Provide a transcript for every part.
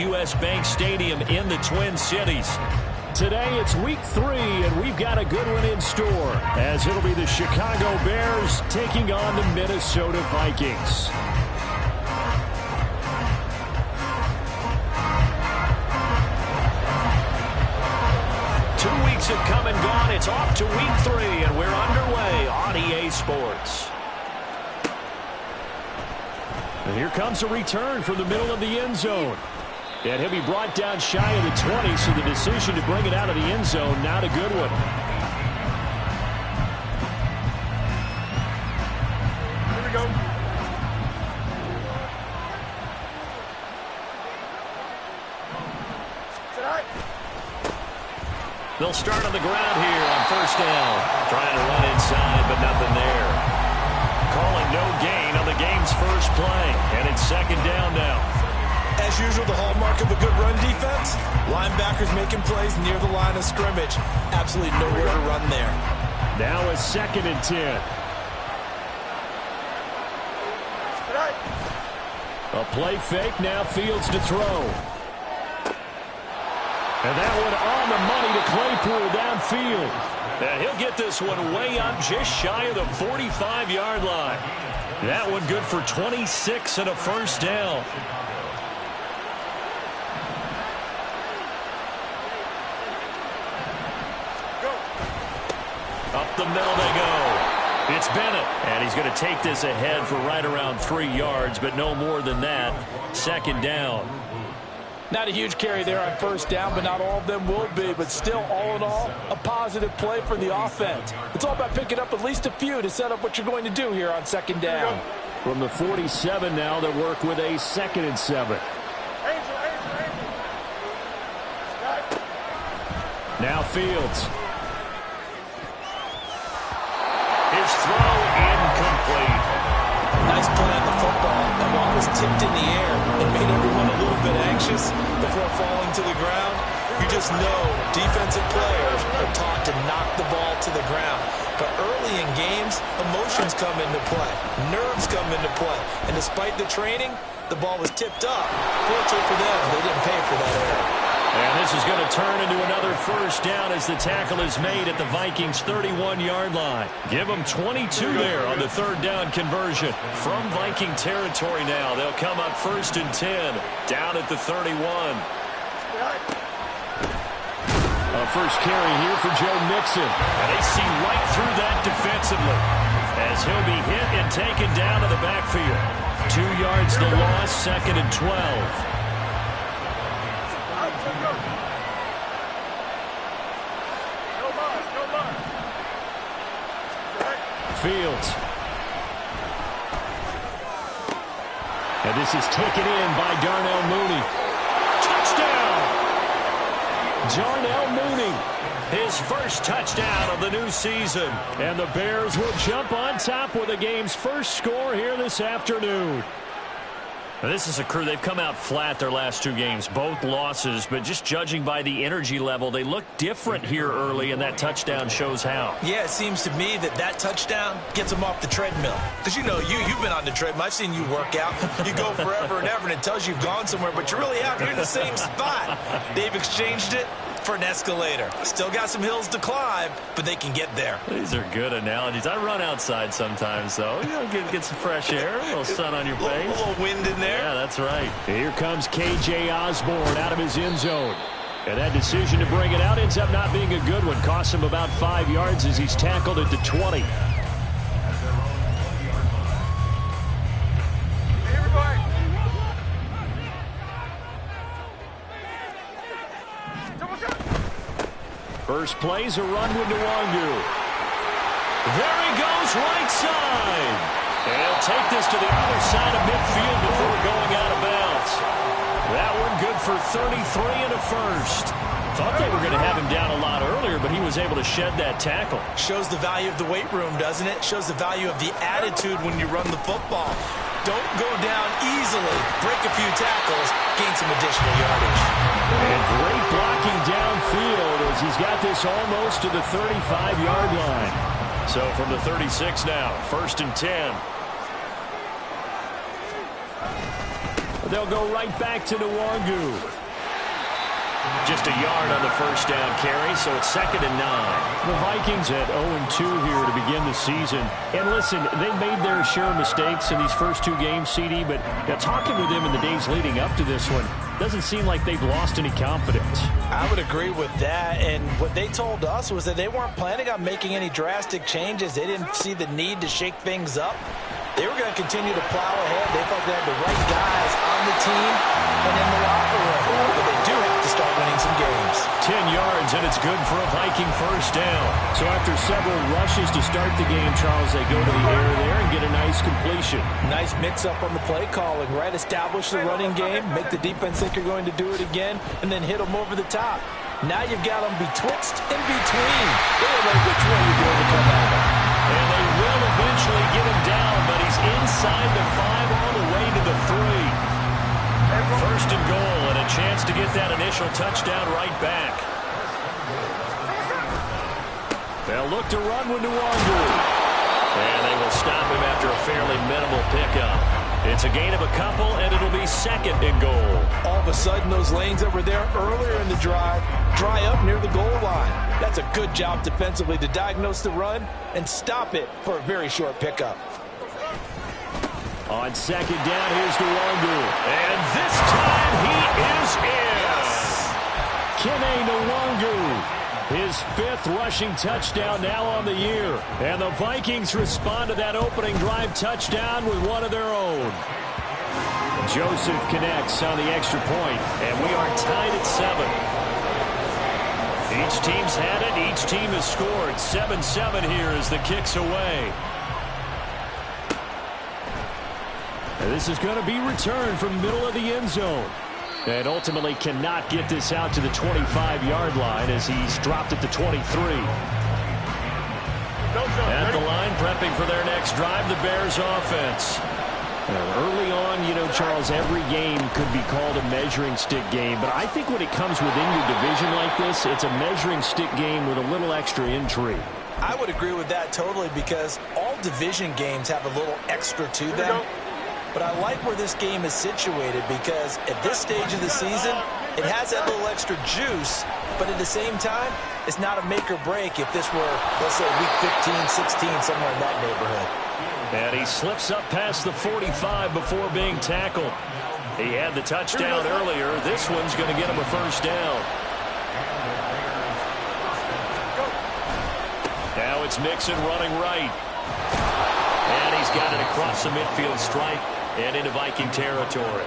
U.S. Bank Stadium in the Twin Cities. Today it's week 3, and we've got a good one in store, as it'll be the Chicago Bears taking on the Minnesota Vikings. Have come and gone. It's off to week 3, and we're underway on EA Sports. And here comes a return from the middle of the end zone. And he'll be brought down shy of the 20, so the decision to bring it out of the end zone, not a good one. Here we go. They'll start on the ground here on first down. Trying to run inside, but nothing there. Calling no gain on the game's first play. And it's second down now. As usual, the hallmark of a good run defense, linebackers making plays near the line of scrimmage. Absolutely nowhere to run there. Now a 2nd and 10. A play fake, now Fields to throw. And that one on the money to Claypool downfield. And he'll get this one way up just shy of the 45-yard line. That one good for 26 and a first down. Up the middle they go. It's Bennett. And he's going to take this ahead for right around 3 yards, but no more than that. Second down. Not a huge carry there on first down, but not all of them will be. But still, all in all, a positive play for the offense. It's all about picking up at least a few to set up what you're going to do here on second down. From the 47 now, they work with a 2nd and 7. Now Fields. His throw incomplete. Nice play on the football. The ball was tipped in the air and made everyone a little bit anxious before falling to the ground. You just know defensive players are taught to knock the ball to the ground. But early in games, emotions come into play. Nerves come into play. And despite the training, the ball was tipped up. Fortunately for them, they didn't pay for that error. And this is going to turn into another first down as the tackle is made at the Vikings' 31-yard line. Give them 22 there on the third down conversion. From Viking territory now, they'll come up 1st and 10, down at the 31. A first carry here for Joe Mixon. And they see right through that defensively as he'll be hit and taken down to the backfield. 2 yards the loss, 2nd and 12. Fields. And this is taken in by Darnell Mooney. Touchdown! Darnell Mooney, his first touchdown of the new season. And the Bears will jump on top with the game's first score here this afternoon. Now, this is a crew, they've come out flat their last 2 games, both losses, but just judging by the energy level, they look different here early, and that touchdown shows how. Yeah, it seems to me that touchdown gets them off the treadmill. Because you know, you've been on the treadmill. I've seen you work out. You go forever and ever, and it tells you you've gone somewhere, but you really haven't. You're in the same spot. They've exchanged it for an escalator. Still got some hills to climb, but they can get there. These are good analogies. I run outside sometimes, though. You know, get some fresh air, a little sun on your face. A little wind in there. Yeah, that's right. Here comes K.J. Osborne out of his end zone. And that decision to bring it out ends up not being a good one. Costs him about 5 yards as he's tackled at the 20. First play's a run with Nwangu. There he goes, right side. And he'll take this to the other side of midfield before going out of bounds. That one good for 33 and a first. Thought they were going to have him down a lot earlier, but he was able to shed that tackle. Shows the value of the weight room, doesn't it? Shows the value of the attitude when you run the football. Don't go down easily. Break a few tackles. Gain some additional yardage. And great blocking downfield as he's got this almost to the 35-yard line. So from the 36 now, 1st and 10. They'll go right back to Nwangu. Just a yard on the first down carry, so it's 2nd and 9. The Vikings at 0-2 here to begin the season. And listen, they made their share of mistakes in these first 2 games, CD, but talking with them in the days leading up to this one, doesn't seem like they've lost any confidence. I would agree with that, and what they told us was that they weren't planning on making any drastic changes. They didn't see the need to shake things up. They were going to continue to plow ahead. They felt they had the right guys on the team and in the locker room. But they do have to start winning some games. 10 yards, and it's good for a Viking first down. So after several rushes to start the game, Charles, they go to the air there and get a nice completion. Nice mix-up on the play calling, right? Establish the running game, make the defense think you're going to do it again, and then hit them over the top. Now you've got them betwixt and between. They don't know which way you're going to come at them. And they will eventually get him down, but he's inside the 5 all the way to the 3. First and goal, and a chance to get that initial touchdown right back. They'll look to run with Nwangu. And they will stop him after a fairly minimal pickup. It's a gain of a couple, and it'll be 2nd and goal. All of a sudden, those lanes that were there earlier in the drive dry up near the goal line. That's a good job defensively to diagnose the run and stop it for a very short pickup. On 2nd down, here's Nwangu. And this time he is in. Kene Nwangu. His 5th rushing touchdown now on the year. And the Vikings respond to that opening drive touchdown with one of their own. Joseph connects on the extra point, and we are tied at 7. Each team's had it. Each team has scored. 7-7 here as the kick's away. And this is going to be returned from the middle of the end zone. And ultimately cannot get this out to the 25-yard line as he's dropped at the 23. At the line, prepping for their next drive, the Bears offense. Early on, you know, Charles, every game could be called a measuring stick game. But I think when it comes within your division like this, it's a measuring stick game with a little extra intrigue. I would agree with that totally because all division games have a little extra to them. But I like where this game is situated because at this stage of the season, it has that little extra juice, but at the same time, it's not a make or break if this were, let's say, week 15, 16, somewhere in that neighborhood. And he slips up past the 45 before being tackled. He had the touchdown earlier. This one's going to get him a first down. Now it's Mixon running right. And he's got it across the midfield stripe and into Viking territory.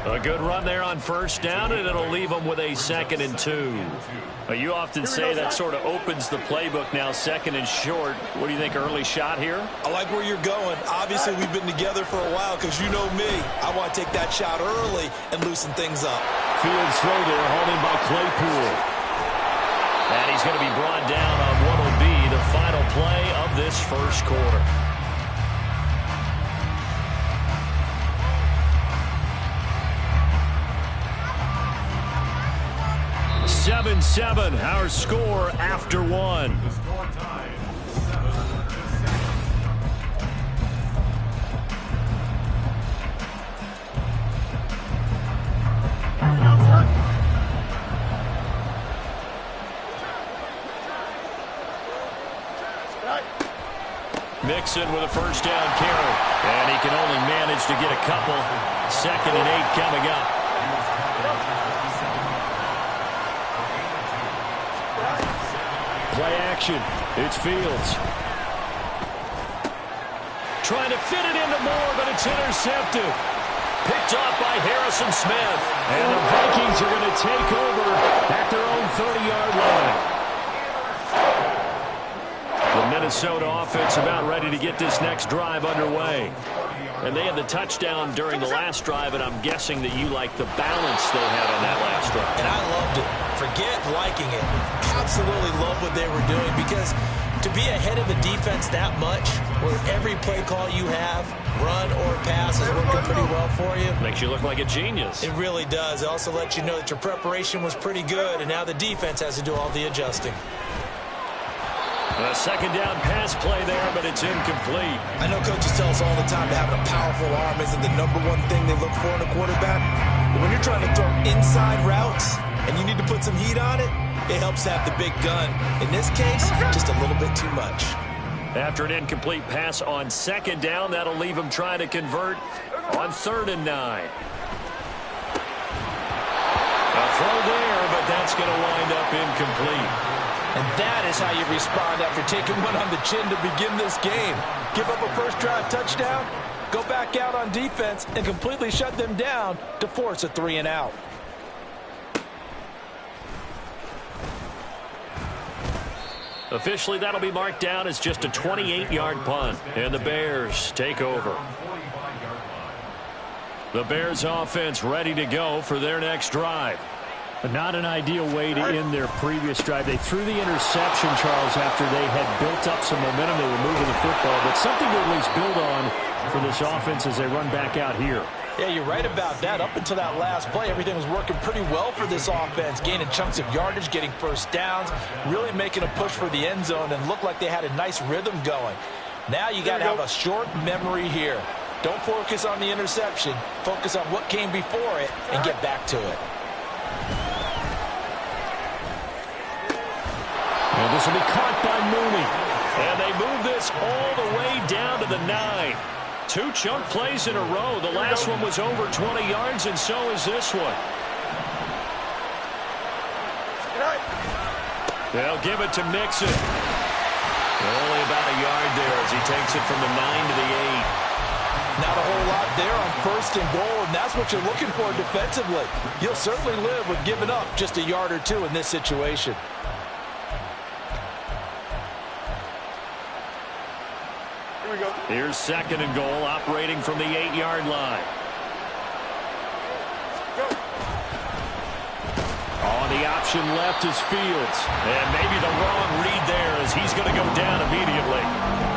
A good run there on first down, and it'll leave them with a 2nd and 2. You often say that sort of opens the playbook now, 2nd and short. What do you think, early shot here? I like where you're going. Obviously, we've been together for a while because you know me. I want to take that shot early and loosen things up. Fields throw there, hauled in by Claypool. And he's going to be brought down on what will be the final play of this first quarter. 7-7, our score after 1. Mixon with a first down carry. And he can only manage to get a couple. 2nd and 8 coming up. Play action. It's Fields. Trying to fit it into Moore, but it's intercepted. Picked off by Harrison Smith. And the Vikings are going to take over at their own 30-yard line. The Minnesota offense about ready to get this next drive underway. And they had the touchdown during the last drive, and I'm guessing that you like the balance they had on that last drive. And I loved it. Forget liking it. Absolutely love what they were doing because to be ahead of a defense that much, where every play call you have, run or pass, is working pretty well for you. Makes you look like a genius. It really does. It also lets you know that your preparation was pretty good, and now the defense has to do all the adjusting. A second down pass play there, but it's incomplete. I know coaches tell us all the time that having a powerful arm isn't the #1 thing they look for in a quarterback. But when you're trying to throw inside routes and you need to put some heat on it, it helps have the big gun. In this case, just a little bit too much. After an incomplete pass on second down, that'll leave him trying to convert on 3rd and 9. A throw there, but that's going to wind up incomplete. And that is how you respond after taking one on the chin to begin this game. Give up a first drive touchdown, go back out on defense, and completely shut them down to force a 3 and out. Officially, that'll be marked down as just a 28-yard punt, and the Bears take over. The Bears offense ready to go for their next drive. But not an ideal way to end their previous drive. They threw the interception, Charles, after they had built up some momentum. They were moving the football, but something to at least build on for this offense as they run back out here. Yeah, you're right about that. Up until that last play, everything was working pretty well for this offense, gaining chunks of yardage, getting first downs, really making a push for the end zone, and looked like they had a nice rhythm going. Now you got to have a short memory here. Don't focus on the interception. Focus on what came before it and get back to it. And this will be caught by Mooney. And they move this all the way down to the 9. 2 chunk plays in a row. The last one was over 20 yards, and so is this one. They'll give it to Mixon. Only about a yard there as he takes it from the 9 to the 8. Not a whole lot there on 1st and goal, and that's what you're looking for defensively. You'll certainly live with giving up just a yard or 2 in this situation. Here's 2nd and goal, operating from the 8-yard line. On the option left is Fields. And maybe the wrong read there as he's going to go down immediately.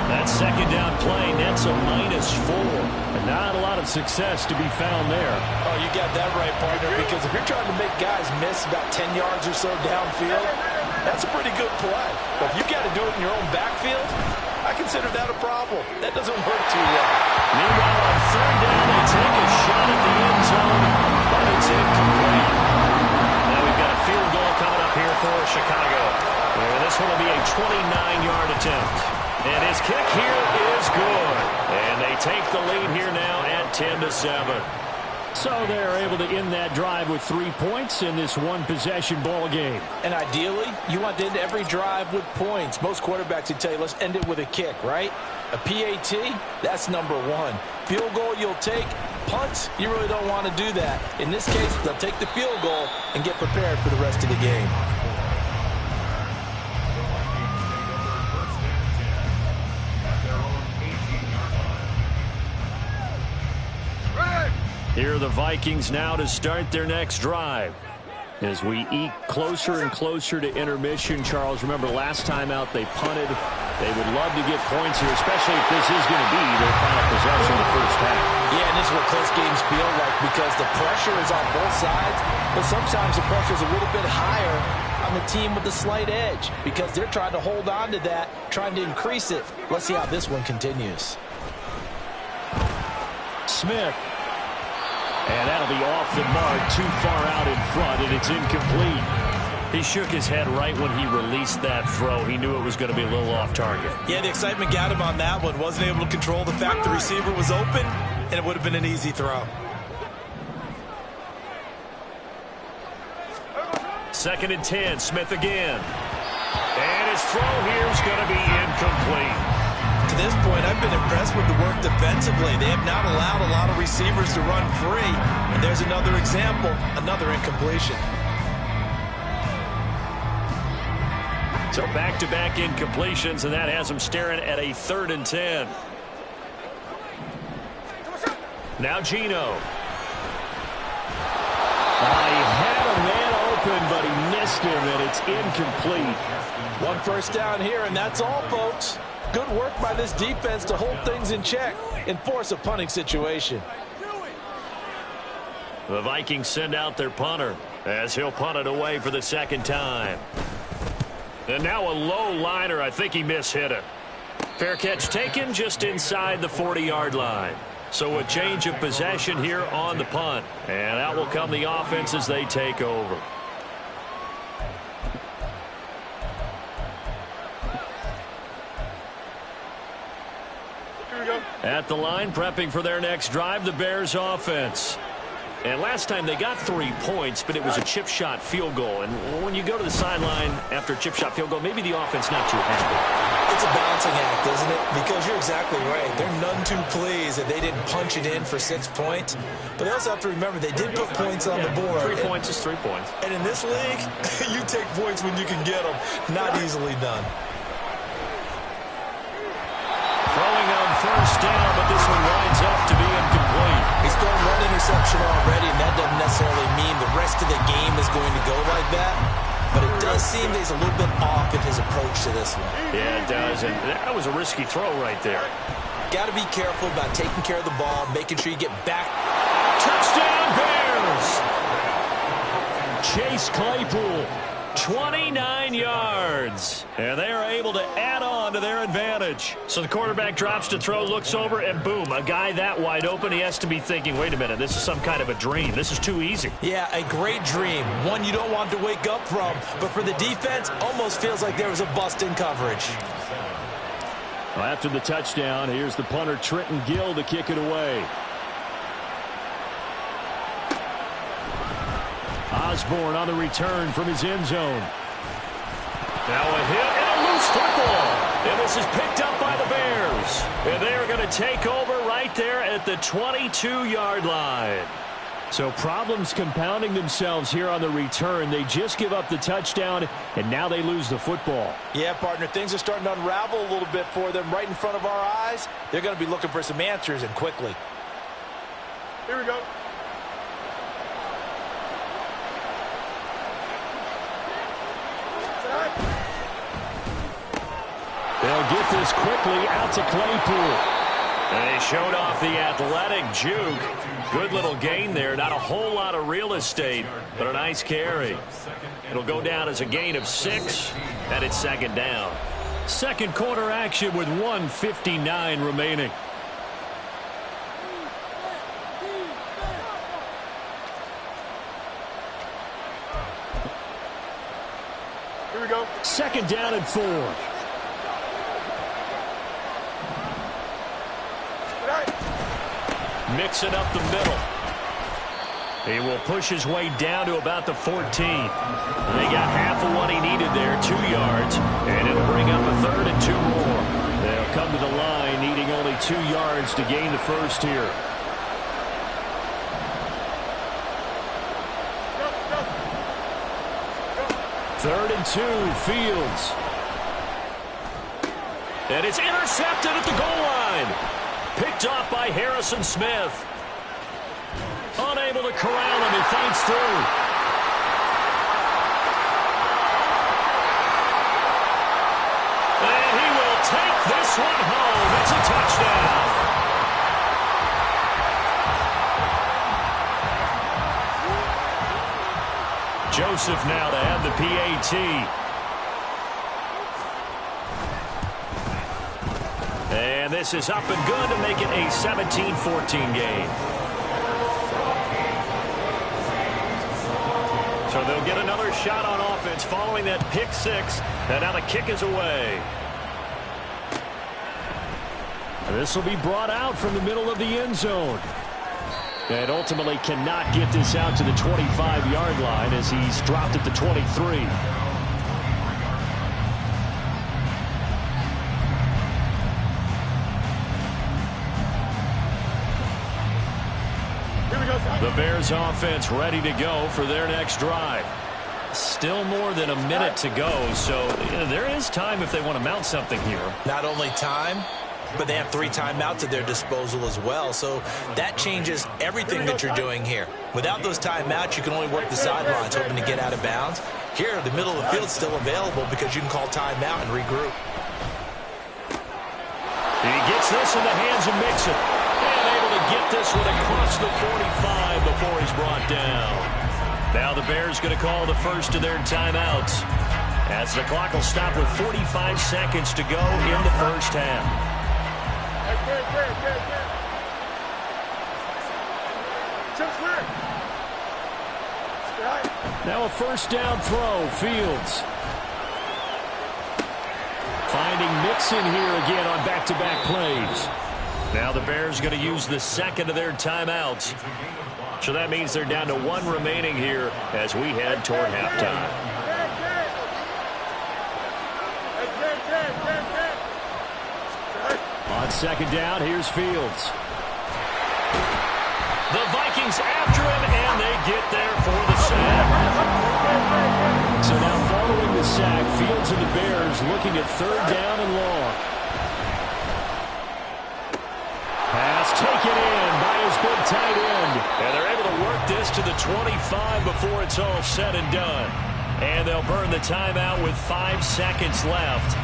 That 2nd down play nets a -4. And not a lot of success to be found there. Oh, you got that right, partner, because if you're trying to make guys miss about 10 yards or so downfield, that's a pretty good play. But if you've got to do it in your own backfield, I consider that a problem. That doesn't work too well. Meanwhile, on 3rd down, they take a shot at the end zone, but it's incomplete. Now we've got a field goal coming up here for Chicago. And this one will be a 29-yard attempt. And his kick here is good. And they take the lead here now at 10-7. So they're able to end that drive with 3 points in this one-possession ball game. And ideally, you want to end every drive with points. Most quarterbacks would tell you, let's end it with a kick, right? A PAT, that's #1. Field goal you'll take. Punts, you really don't want to do that. In this case, they'll take the field goal and get prepared for the rest of the game. Here are the Vikings now to start their next drive. As we eke closer and closer to intermission, Charles, remember last time out they punted. They would love to get points here, especially if this is going to be their final possession of the first half. Yeah, and this is what close games feel like because the pressure is on both sides, but sometimes the pressure is a little bit higher on the team with the slight edge because they're trying to hold on to that, trying to increase it. Let's see how this one continues. Smith. And that'll be off the mark, too far out in front, and it's incomplete. He shook his head right when he released that throw. He knew it was going to be a little off target. Yeah, the excitement got him on that one. Wasn't able to control the fact the receiver was open, and it would have been an easy throw. 2nd and 10, Smith again. And his throw here is going to be incomplete. To this point, I've been impressed with the work defensively. They have not allowed a lot of receivers to run free. And there's another example, another incompletion. So back-to-back incompletions, and that has them staring at a 3rd and 10. Now Geno. He had a man open, but he missed him, and it's incomplete. 1 first down here, and that's all, folks. Good work by this defense to hold things in check and force a punting situation. The Vikings send out their punter as he'll punt it away for the 2nd time. And now a low liner. I think he mishit it. Fair catch taken just inside the 40-yard line. So a change of possession here on the punt. And out will come the offense as they take over. Here we go. At the line, prepping for their next drive, the Bears offense. And last time they got 3 points, but it was a chip shot field goal. And when you go to the sideline after a chip shot field goal, maybe the offense not too happy. It's a balancing act, isn't it? Because you're exactly right. They're none too pleased that they didn't punch it in for 6 points. But they also have to remember they did put points on the board. 3 points is 3 points. And in this league, you take points when you can get them. Not easily done. Throwing on first down, but this one winds up to be incomplete. He's thrown 1 interception already, and that doesn't necessarily mean the rest of the game is going to go like that. But it does seem that he's a little bit off in his approach to this one. Yeah, it does, and that was a risky throw right there. Got to be careful about taking care of the ball, making sure you get back. Touchdown, Bears! Chase Claypool, 29 yards. And they are able to add on to their advantage. So the quarterback drops to throw, looks over, and boom, a guy that wide open, he has to be thinking, wait a minute, this is some kind of a dream. This is too easy. Yeah, a great dream. One you don't want to wake up from. But for the defense, almost feels like there was a bust in coverage. Well, after the touchdown, here's the punter Trenton Gill to kick it away. Osborne on the return from his end zone. Now a hit and a loose football. And this is picked up by the Bears. And they are going to take over right there at the 22-yard line. So problems compounding themselves here on the return. They just give up the touchdown, and now they lose the football. Yeah, partner, things are starting to unravel a little bit for them right in front of our eyes. They're going to be looking for some answers, and quickly. Here we go. They'll get this quickly out to Claypool. They showed off the athletic juke. Good little gain there. Not a whole lot of real estate, but a nice carry. It'll go down as a gain of 6, and it's second down. Second quarter action with 1:59 remaining. Here we go. Second down and 4. Mixing up the middle. He will push his way down to about the 14. They got half of what he needed there, 2 yards, and it'll bring up a 3rd and 2 more. They'll come to the line needing only 2 yards to gain the first here. Third and 2, Fields. And it's intercepted at the goal line. Picked off by Harrison Smith. Unable to corral him. He fights through. And he will take this one home. It's a touchdown. Joseph now to have the PAT. And this is up and good to make it a 17-14 game. So they'll get another shot on offense following that pick 6. And now the kick is away. This will be brought out from the middle of the end zone. And ultimately cannot get this out to the 25-yard line as he's dropped at the 23. The Bears offense ready to go for their next drive. Still more than a minute to go, so there is time if they want to mount something here. Not only time, but they have 3 timeouts at their disposal as well, so that changes everything that you're doing here. Without those timeouts, you can only work the sidelines, hoping to get out of bounds. Here, the middle of the field is still available because you can call timeout and regroup. He gets this in the hands of Mixon. And able to get this one across the 45 before he's brought down. Now the Bears going to call the first of their timeouts. As the clock will stop with 45 seconds to go in the first half. Now a first down throw, Fields. Finding Mixon here again on back-to-back plays. Now the Bears going to use the second of their timeouts. So that means they're down to one remaining here as we head toward halftime. On second down, here's Fields. The Vikings after him, and they get there for the sack. So now following the sack, Fields and the Bears looking at third down and long. Pass taken in by his big tight end. And they're able to work this to the 25 before it's all said and done. And they'll burn the timeout with 5 seconds left.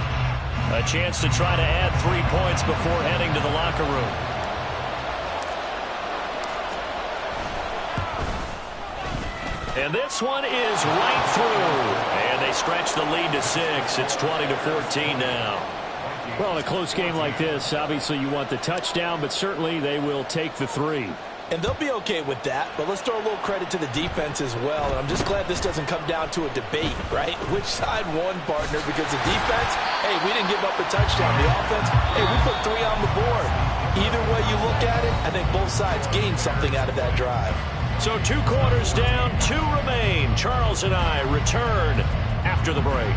A chance to try to add 3 points before heading to the locker room. And this one is right through. And they stretch the lead to 6. It's 20-14 now. Well, in a close game like this, obviously you want the touchdown, but certainly they will take the 3. And they'll be okay with that, but let's throw a little credit to the defense as well. And I'm just glad this doesn't come down to a debate, right? Which side won, partner? Because the defense, hey, we didn't give up a touchdown. The offense, hey, we put 3 on the board. Either way you look at it, I think both sides gained something out of that drive. So 2 quarters down, 2 remain. Charles and I return after the break.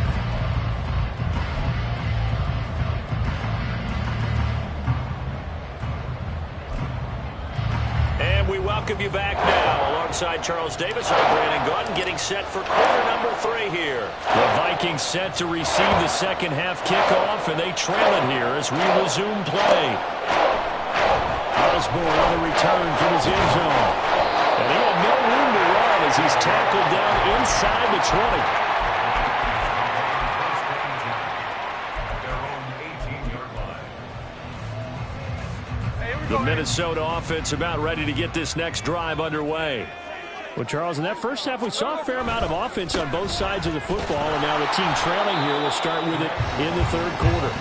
And we welcome you back now. Alongside Charles Davis, I'm Brandon Gaudin, getting set for quarter number 3 here. The Vikings set to receive the second half kickoff, and they trail it here as we resume play. Osborne on a return from his end zone. And he had no room to run as he's tackled down inside the 20. The Minnesota offense about ready to get this next drive underway. Well, Charles, in that first half, we saw a fair amount of offense on both sides of the football, and now the team trailing here will start with it in the third quarter.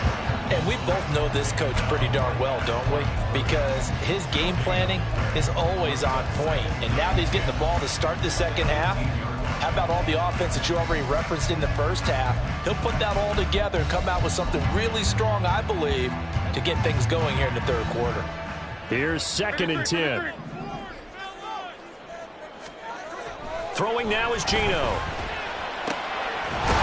And we both know this coach pretty darn well, don't we? Because his game planning is always on point. And now that he's getting the ball to start the second half, how about all the offense that you already referenced in the first half? He'll put that all together and come out with something really strong, I believe, to get things going here in the third quarter. Here's 2nd and 10. Throwing now is Geno.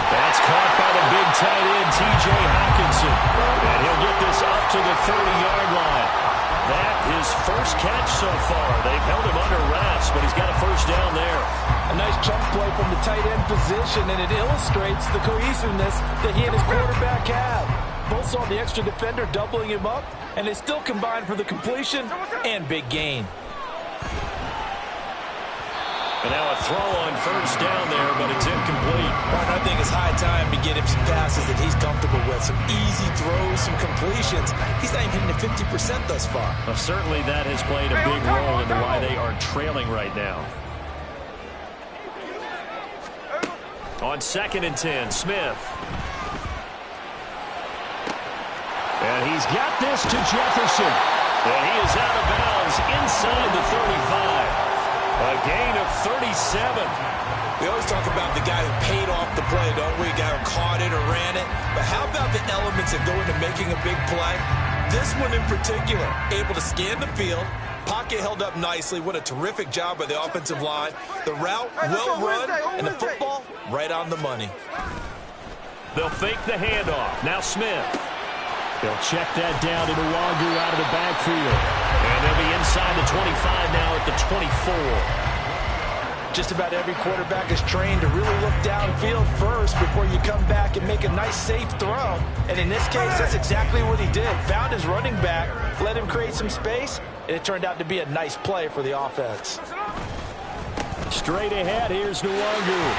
That's caught by the big tight end, T.J. Hawkinson. And he'll get this up to the 30-yard line. That his first catch so far. They've held him under wraps, but he's got a first down there. A nice jump play from the tight end position, and it illustrates the cohesiveness that he and his quarterback have. Both saw the extra defender doubling him up, and they still combined for the completion and big gain. And now a throw on first down there, but it's incomplete. I think it's high time to get him some passes that he's comfortable with. Some easy throws, some completions. He's not even hitting the 50% thus far. Well, certainly that has played a big role into why they are trailing right now. On 2nd and 10, Smith. And he's got this to Jefferson. And he is out of bounds inside the 35. A gain of 37. We always talk about the guy who paid off the play, don't we? The guy who caught it or ran it. But how about the elements that go into making a big play? This one in particular, able to scan the field, pocket held up nicely. What a terrific job by the offensive line. The route, well run, and the football, right on the money. They'll fake the handoff. Now Smith. They'll check that down to Nwangu out of the backfield. And they'll be inside the 25 now at the 24. Just about every quarterback is trained to really look downfield first before you come back and make a nice, safe throw. And in this case, that's exactly what he did. Found his running back, let him create some space, and it turned out to be a nice play for the offense. Straight ahead, here's Nwangu.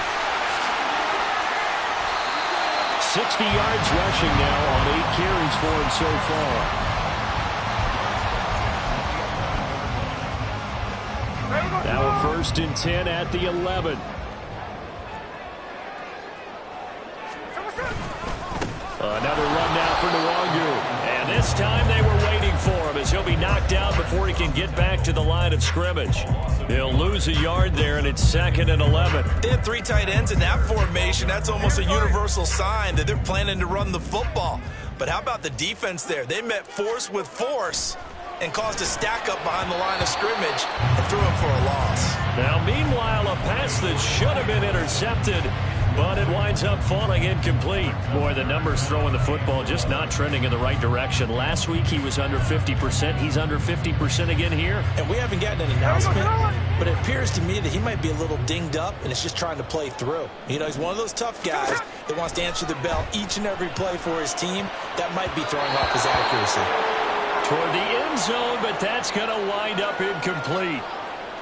60 yards rushing now on 8 carries for him so far. Now a 1st and 10 at the 11. Another run now for Nwangu. And this time they were waiting for him as he'll be knocked down before he can get back to the line of scrimmage. They'll lose a yard there, and it's 2nd and 11. They had 3 tight ends in that formation. That's almost a universal sign that they're planning to run the football. But how about the defense there? They met force with force and caused a stack up behind the line of scrimmage and threw him for a loss. Now, meanwhile, a pass that should have been intercepted, but it winds up falling incomplete. Boy, the numbers throwing the football just not trending in the right direction. Last week he was under 50%. He's under 50% again here. And we haven't gotten an announcement, but it appears to me that he might be a little dinged up and is just trying to play through. You know, he's one of those tough guys that wants to answer the bell each and every play for his team. That might be throwing off his accuracy. Toward the end zone, but that's going to wind up incomplete.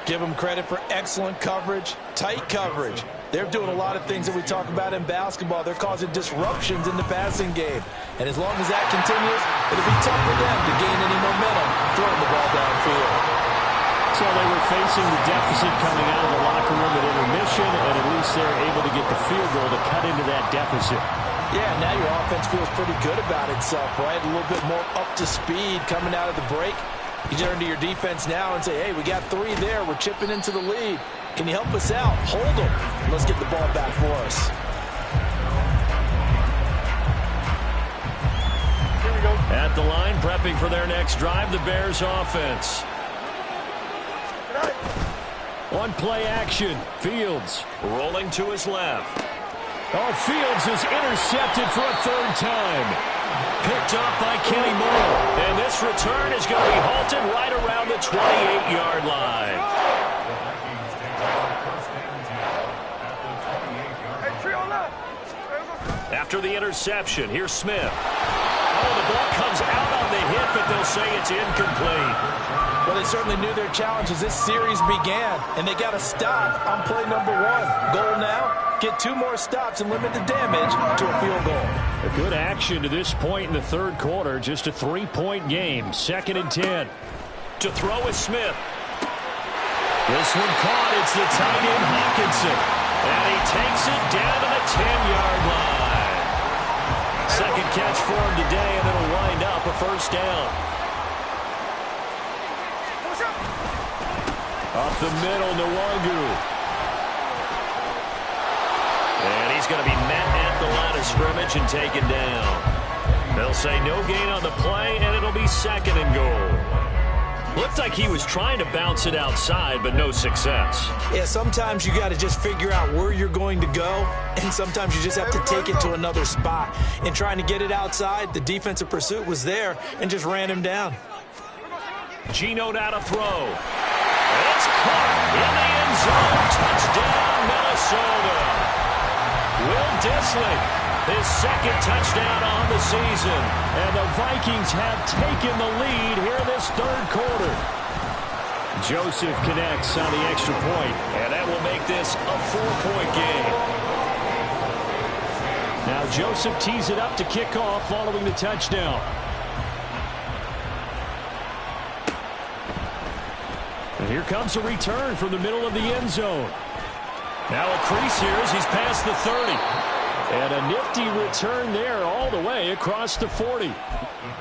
Give him credit for excellent coverage, tight coverage. They're doing a lot of things that we talk about in basketball. They're causing disruptions in the passing game. And as long as that continues, it'll be tough for them to gain any momentum throwing the ball downfield. So they were facing the deficit coming out of the locker room at intermission, and at least they're able to get the field goal to cut into that deficit. Yeah, now your offense feels pretty good about itself, right? A little bit more up to speed coming out of the break. You turn to your defense now and say, hey, we got 3 there. We're chipping into the lead. Can you help us out? Hold them. Let's get the ball back for us. Here we go. At the line, prepping for their next drive, the Bears offense. On play action, Fields rolling to his left. Oh, Fields is intercepted for a 3rd time. Picked up by Kenny Moore. And this return is going to be halted right around the 28-yard line. After the interception, here's Smith. Oh, the ball comes out on the hit, but they'll say it's incomplete. Well, they certainly knew their challenge as this series began, and they got a stop on play number 1. Goal now, get 2 more stops and limit the damage to a field goal. A good action to this point in the 3rd quarter. Just a 3-point game. 2nd and 10. To throw is Smith. This one caught. It's the tight end Hawkinson. And he takes it down to the 10-yard line. 2nd catch for him today, and it'll wind up a 1st down. Up the middle, Nwangu. And he's going to be met at the line of scrimmage and taken down. They'll say no gain on the play, and it'll be 2nd and goal. Looked like he was trying to bounce it outside, but no success. Yeah, sometimes you got to just figure out where you're going to go, and sometimes you just have to take it to another spot. In trying to get it outside, the defensive pursuit was there and just ran him down. Geno now to throw. It's caught in the end zone. Touchdown, Minnesota. Will Dissly, his 2nd touchdown on the season. And the Vikings have taken the lead here in this 3rd quarter. Joseph connects on the extra point, and that will make this a 4-point game. Now Joseph tees it up to kick off following the touchdown. And here comes a return from the middle of the end zone. Now a crease here as he's past the 30. And a nifty return there all the way across the 40.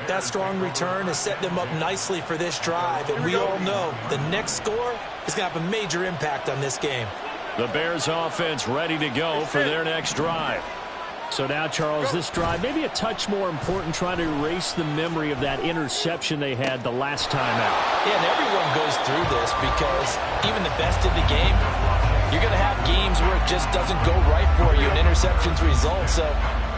That strong return has set them up nicely for this drive. And we all know the next score is going to have a major impact on this game. The Bears offense ready to go for their next drive. So now, Charles, this drive maybe a touch more important, trying to erase the memory of that interception they had the last time out. Yeah, and everyone goes through this because even the best of the game, you're going to have games where it just doesn't go right for you and interceptions result. So,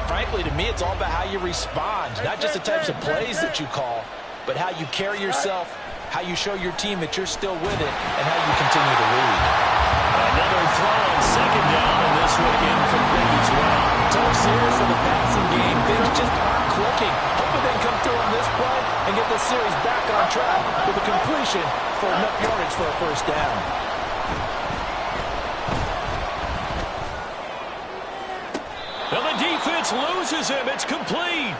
frankly, to me, it's all about how you respond, not just the types of plays that you call, but how you carry yourself, how you show your team that you're still with it, and how you continue to lead. Another throw on 2nd down, and this one incomplete as well. Tough series for the passing game. Things just aren't clicking. Hoping they can come through on this play and get the series back on track with a completion for enough yardage for a 1st down. And the defense loses him. It's complete.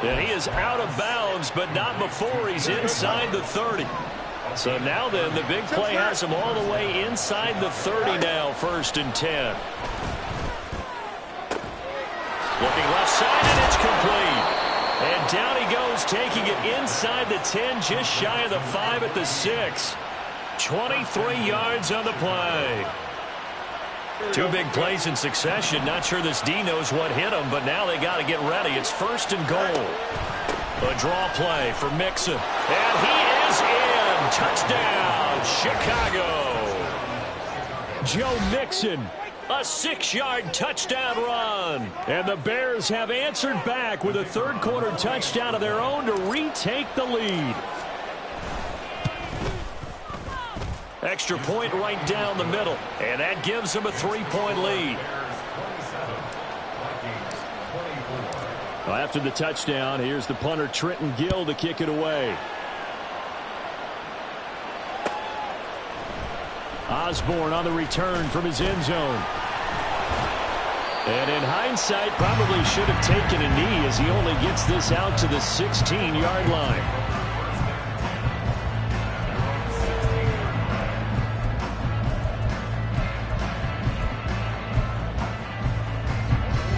And he is out of bounds, but not before he's inside the 30. So now then, the big play has him all the way inside the 30 now, 1st and 10. Looking left side, and it's complete. And down he goes, taking it inside the 10, just shy of the 5 at the 6. 23 yards on the play. Two big plays in succession. Not sure this D knows what hit him, but now they got to get ready. It's 1st and goal. A draw play for Mixon. And he is in. Touchdown, Chicago. Joe Mixon, a 6-yard touchdown run. And the Bears have answered back with a third-quarter touchdown of their own to retake the lead. Extra point right down the middle, and that gives them a 3-point lead. Well, after the touchdown, here's the punter Trenton Gill to kick it away. Osborne on the return from his end zone. And in hindsight, probably should have taken a knee as he only gets this out to the 16-yard line.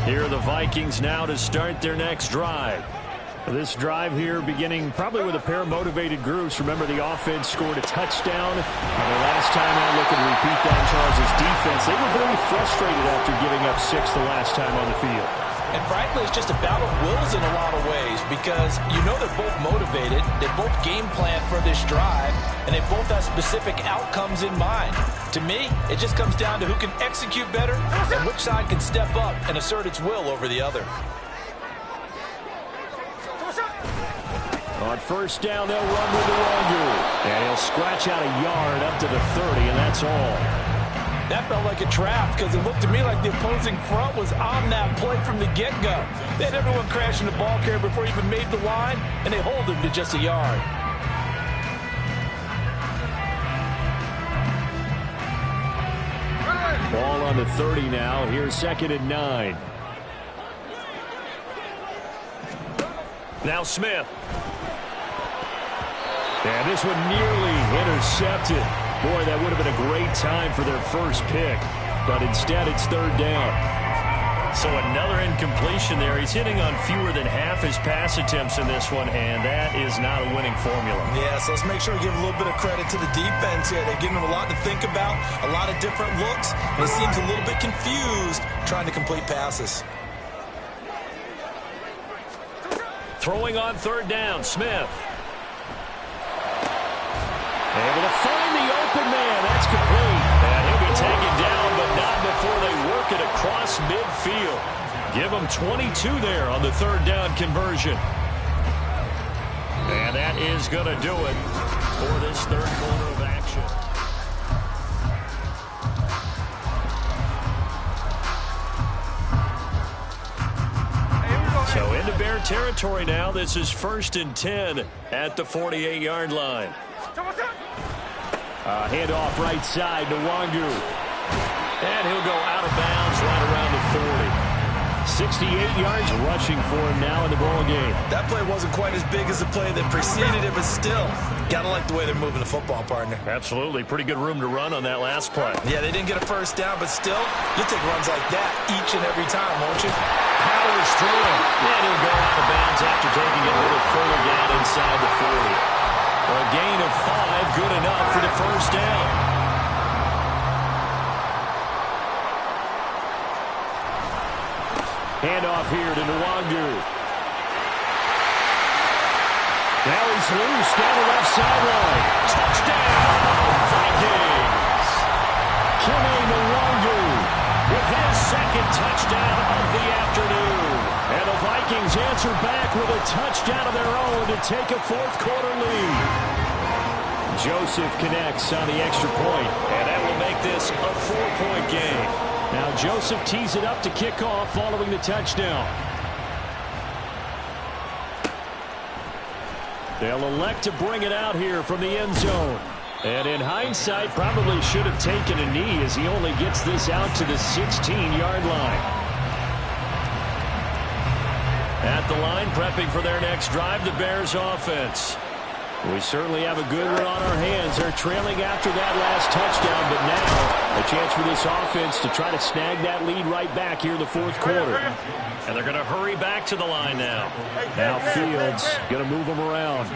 Here are the Vikings now to start their next drive. This drive here beginning probably with a pair of motivated groups. Remember, the offense scored a touchdown. And the last time out, looking to repeat that in Charles' defense. They were very frustrated after giving up 6 the last time on the field. And frankly, it's just a battle of wills in a lot of ways because you know they're both motivated. They both game plan for this drive, and they both have specific outcomes in mind. To me, it just comes down to who can execute better and which side can step up and assert its will over the other. On 1st down, they'll run with the Wangu. And he'll scratch out a yard up to the 30, and that's all. That felt like a trap because it looked to me like the opposing front was on that play from the get-go. They had everyone crashing the ball carrier before he even made the line, and they hold him to just a yard. Ball on the 30 now. Here's 2nd and 9. Now Smith. And this one nearly intercepted. Boy, that would have been a great time for their first pick. But instead, it's 3rd down. So another incompletion there. He's hitting on fewer than half his pass attempts in this one, and that is not a winning formula. Yeah, so let's make sure we give a little bit of credit to the defense here. They're giving them a lot to think about, a lot of different looks, and it seems a little bit confused trying to complete passes. Throwing on 3rd down, Smith. Able to find the open man. That's complete. And he'll be taken down, but not before they work it across midfield. Give him 22 there on the 3rd down conversion. And that is going to do it for this 3rd quarter of action. So into Bear territory now. This is 1st and 10 at the 48-yard line. Handoff right side to Wangu. And he'll go out of bounds right around the 40. 68 yards rushing for him now in the ball game. That play wasn't quite as big as the play that preceded it, but still, got to like the way they're moving the football, partner. Absolutely. Pretty good room to run on that last play. Yeah, they didn't get a 1st down, but still, you'll take runs like that each and every time, won't you? Powers through him. And he'll go out of bounds after taking it a little further down inside the 40. A gain of 5, good enough for the 1st down. Handoff here to Nwangu. Now he's loose down the left sideline. Touchdown, Vikings! Kene Nwangu with his 2nd touchdown of the afternoon. And the Vikings answer back with a touchdown of their own to take a 4th quarter lead. Joseph connects on the extra point, and that will make this a 4-point game. Now Joseph tees it up to kick off following the touchdown. They'll elect to bring it out here from the end zone. And in hindsight, probably should have taken a knee as he only gets this out to the 16-yard line. At the line, prepping for their next drive, the Bears offense. We certainly have a good one on our hands. They're trailing after that last touchdown, but now a chance for this offense to try to snag that lead right back here in the fourth quarter. And they're going to hurry back to the line now. Now Fields going to move them around.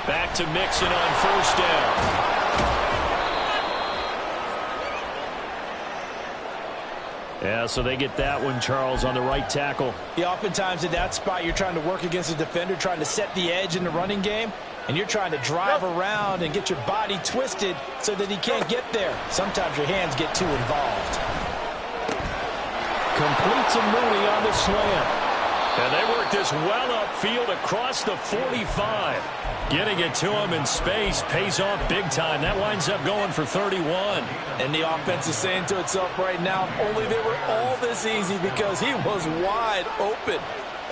Back to Mixon on first down. Yeah, so they get that one, Charles, on the right tackle. Yeah, oftentimes in that spot, you're trying to work against a defender, trying to set the edge in the running game, and you're trying to drive around and get your body twisted so that he can't get there. Sometimes your hands get too involved. Complete to Mooney on the slant. And they work this well upfield across the 45. Getting it to him in space pays off big time. That winds up going for 31. And the offense is saying to itself right now, only they were all this easy because he was wide open.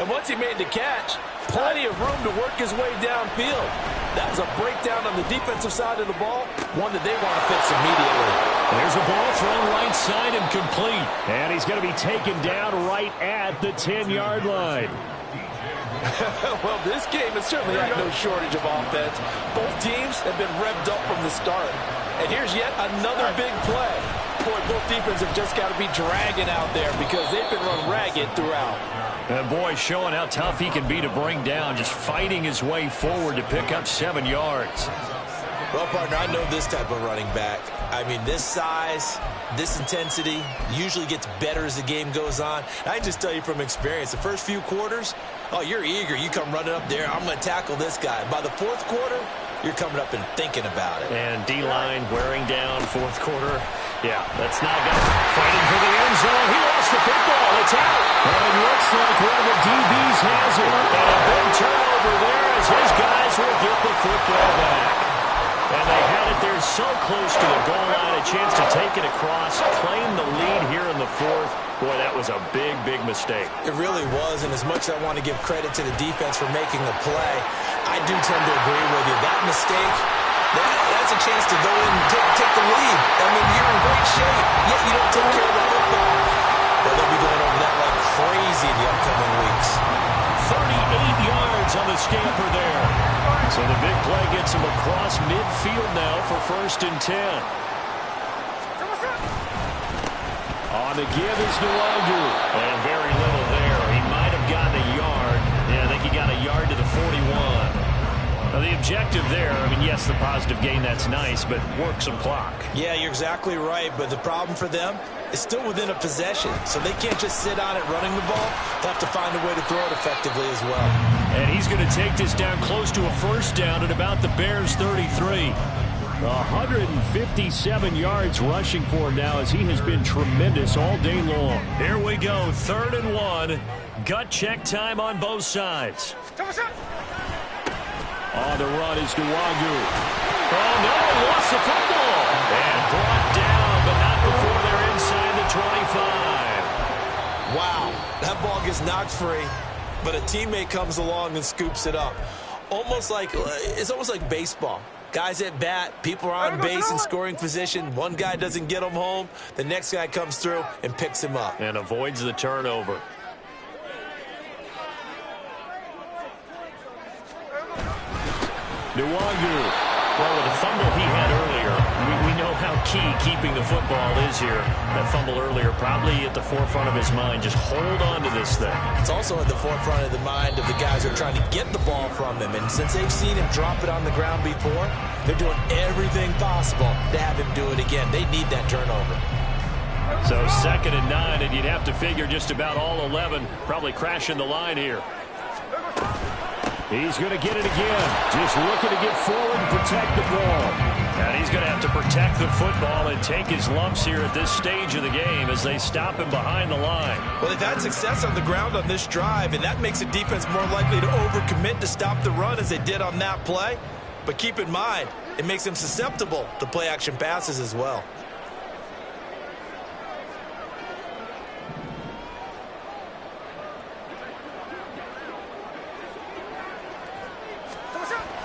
And once he made the catch, plenty of room to work his way downfield. That was a breakdown on the defensive side of the ball, one that they want to fix immediately. There's a ball thrown right side and complete. And he's going to be taken down right at the 10-yard line. Well, this game has certainly had no shortage of offense. Both teams have been revved up from the start. And here's yet another big play. Boy, both defenses have just got to be dragging out there because they've been run ragged throughout. And boy, showing how tough he can be to bring down, just fighting his way forward to pick up 7 yards. Well, partner, I know this type of running back. I mean, this size, this intensity usually gets better as the game goes on. I can just tell you from experience, the first few quarters, oh, you're eager. You come running up there, I'm going to tackle this guy. By the fourth quarter, you're coming up and thinking about it. And D-line wearing down fourth quarter. Yeah, that's not a guy fighting for the end zone. He lost the football. It's out. And it looks like one of the DBs has it. And a big turnover there as his guys will get the football back. And they had it there so close to the goal line, a chance to take it across, claim the lead here in the fourth. Boy, that was a big, big mistake. It really was, and as much as I want to give credit to the defense for making the play, I do tend to agree with you. That mistake, that's a chance to go in and take the lead. I mean, you're in great shape, yet you don't take care of the football. But they'll be going over that like crazy in the upcoming weeks. 38 yards on the scamper there. So the big play gets him across midfield now for 1st and 10. On the give is Nwangu. And very little there. He might have gotten a yard. Yeah, I think he got a yard to the 41. Now the objective there, I mean, yes, the positive gain, that's nice, but work some clock. Yeah, you're exactly right, but the problem for them is still within a possession, so they can't just sit on it running the ball. They have to find a way to throw it effectively as well. And he's going to take this down close to a first down at about the Bears' 33. 157 yards rushing for him now as he has been tremendous all day long. Here we go, 3rd and 1. Gut check time on both sides. On the run is Nwangu. Oh, no, lost the football. And brought down, but not before they're inside the 25. Wow, that ball gets knocked free, but a teammate comes along and scoops it up. It's almost like baseball. Guys at bat, people are on base in scoring position. One guy doesn't get him home. The next guy comes through and picks him up. And avoids the turnover. Nwangu. Well, with the fumble he had earlier, we know how key keeping the football is here. That fumble earlier probably at the forefront of his mind. Just hold on to this thing. It's also at the forefront of the mind of the guys who are trying to get the ball from him. And since they've seen him drop it on the ground before, they're doing everything possible to have him do it again. They need that turnover. So 2nd and 9, and you'd have to figure just about all 11 probably crashing the line here. He's going to get it again. Just looking to get forward and protect the ball. And he's going to have to protect the football and take his lumps here at this stage of the game as they stop him behind the line. Well, they've had success on the ground on this drive, and that makes a defense more likely to overcommit to stop the run as they did on that play. But keep in mind, it makes them susceptible to play-action passes as well.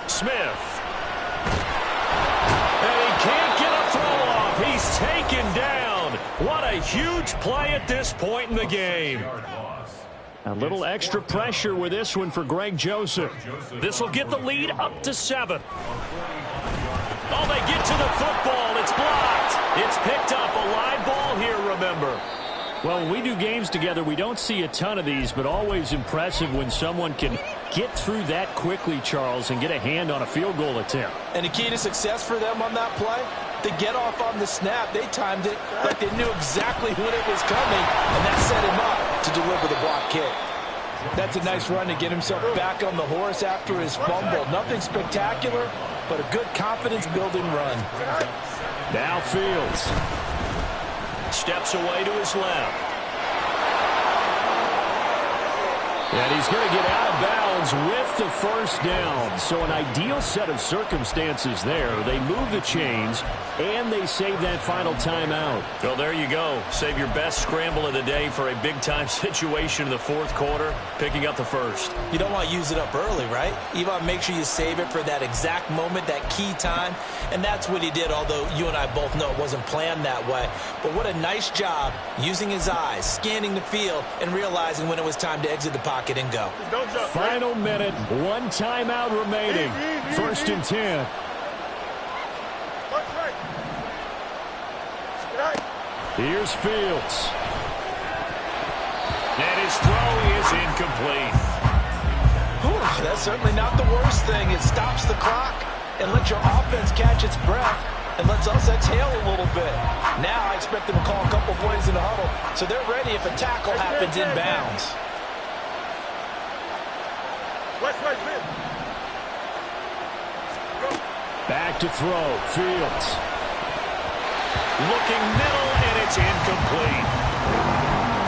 Smith. And he can't get a throw off. He's taken down. What a huge play at this point in the game. A little extra pressure with this one for Greg Joseph. This will get the lead up to 7. Oh, they get to the football. It's blocked. It's picked up. A live ball here, remember. Well, when we do games together, we don't see a ton of these, but always impressive when someone can get through that quickly, Charles, and get a hand on a field goal attempt. And the key to success for them on that play, the get off on the snap, they timed it like they knew exactly when it was coming, and that set him up to deliver the block kick. That's a nice run to get himself back on the horse after his fumble. Nothing spectacular, but a good confidence-building run. Now Fields. Steps away to his left. And he's going to get out of bounds with the first down. So an ideal set of circumstances there. They move the chains, and they save that final timeout. Well, there you go. Save your best scramble of the day for a big-time situation in the fourth quarter, picking up the first. You don't want to use it up early, right? You want to make sure you save it for that exact moment, that key time. And that's what he did, although you and I both know it wasn't planned that way. But what a nice job using his eyes, scanning the field, and realizing when it was time to exit the pocket and go. Final minute, one timeout remaining. First and 10. Here's Fields. And his throw is incomplete. Whew, that's certainly not the worst thing. It stops the clock and lets your offense catch its breath and lets us exhale a little bit. Now I expect them to call a couple plays in the huddle, so they're ready if a tackle happens inbounds. Back to throw. Fields. Looking middle, and it's incomplete.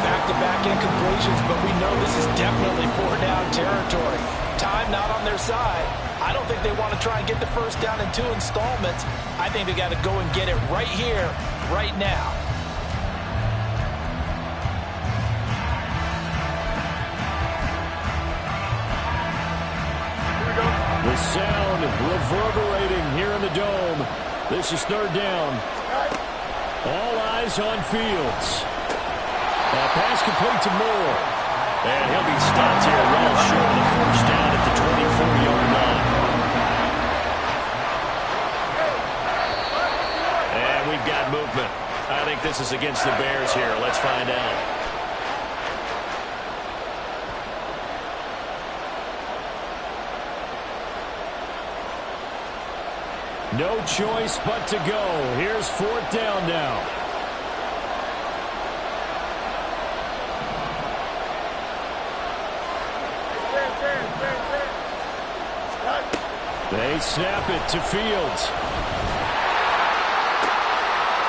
Back-to-back incompletions, but we know this is definitely four-down territory. Time not on their side. I don't think they want to try and get the first down in 2 installments. I think they got to go and get it right here, right now. The sound reverberating here in the dome. This is third down. All eyes on Fields. Pass complete to Moore. And he'll be stopped here well short of the first down at the 24-yard line. And we've got movement. I think this is against the Bears here. Let's find out. No choice but to go. Here's fourth down now. They snap it to Fields.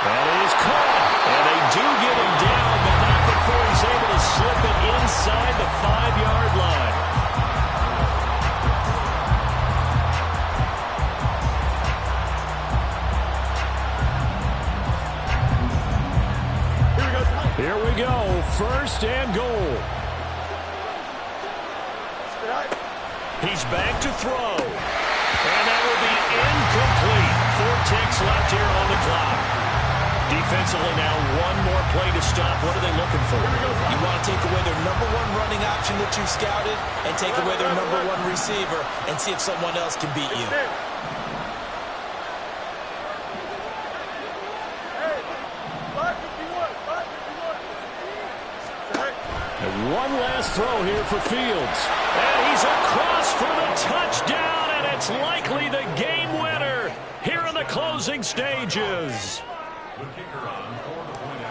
That is caught. And they do get him down, but not before he's able to slip it inside the 5-yard line. Here we go. First and goal. He's back to throw. And that will be incomplete. 4 ticks left here on the clock. Defensively now, one more play to stop. What are they looking for? You want to take away their number 1 running option that you scouted and take away their number 1 receiver and see if someone else can beat you. And one last throw here for Fields. And he's across for the touchdown, and it's likely the game winner here in the closing stages.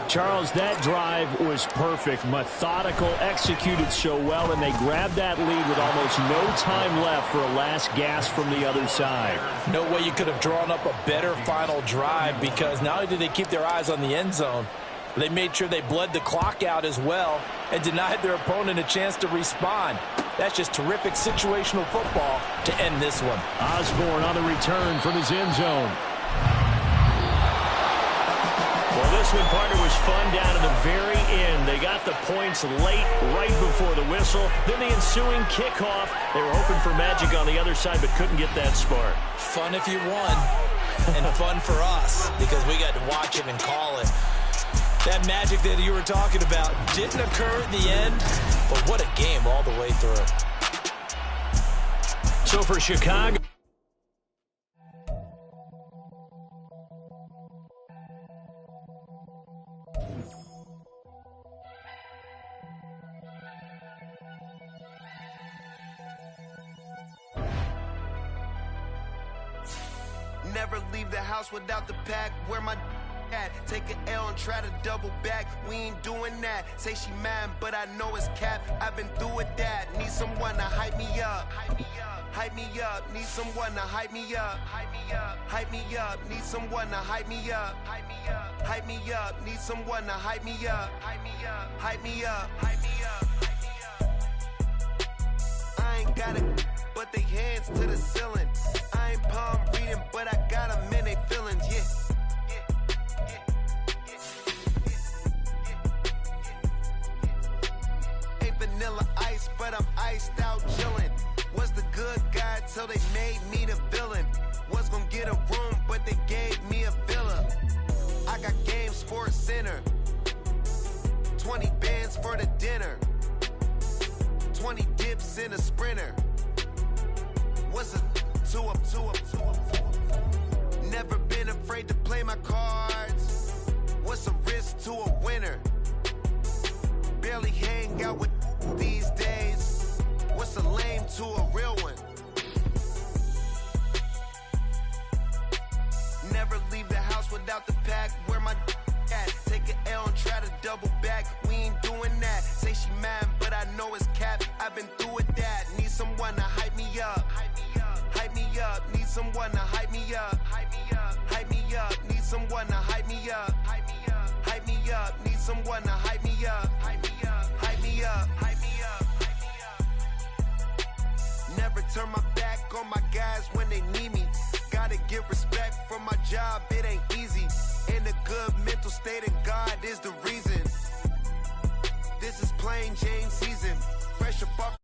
Charles, that drive was perfect, methodical, executed so well, and they grabbed that lead with almost no time left for a last gasp from the other side. No way you could have drawn up a better final drive, because not only did they keep their eyes on the end zone, they made sure they bled the clock out as well and denied their opponent a chance to respond. That's just terrific situational football to end this one. Osborne on the return from his end zone. Well, this one, partner, was fun down to the very end. They got the points late, right before the whistle. Then the ensuing kickoff. They were hoping for magic on the other side, but couldn't get that spark. Fun if you won, and fun for us, because we got to watch it and call it. That magic that you were talking about didn't occur in the end, but what a game all the way through. So for Chicago, never leave the house without the pack. Where my at? Take an L and try to double back. We ain't doing that. Say she mad, but I know it's cap. I've been through with that. Need someone to hype me up. Hype me up. Hype me up. Need someone to hype me up. Hype me up. Hype me up. Need someone to hype me up. Hype me up. Hype me up. Need someone to hype me up. Hype me up. Hype me up. Hype me up. Hype me up. I ain't got it, but they hands to the ceiling. I ain't palm reading, but I got them in they feelings, yeah. Ain't vanilla ice, but I'm iced out chillin'. Was the good guy till they made me the villain. Was gonna get a room, but they gave me a villa. I got game Sports Center. 20 bands for the dinner. 20 dips in a Sprinter. What's a two up? Never been afraid to play my cards. What's a risk to a winner? Barely hang out with these days. What's a lame to a real one? Never leave the house without the pack. Where my at? Take an L and try to double back. We ain't doing that. Say she mad, but I know it's cap. I've been through with that. Need someone to hype me up. Hype me up. Hype me up. Need someone to hype me up. Hype me up. Hype me up. Need someone to hype me up. Hype me up. Hype me up. Need someone to hype me up. Hype me up. Hype me up. Hype me up. Hype me up. Never turn my back on my guys when they need me. Gotta give respect for my job. It ain't easy. In a good mental state, and God is the reason. This is plain Jane season. Fresh up off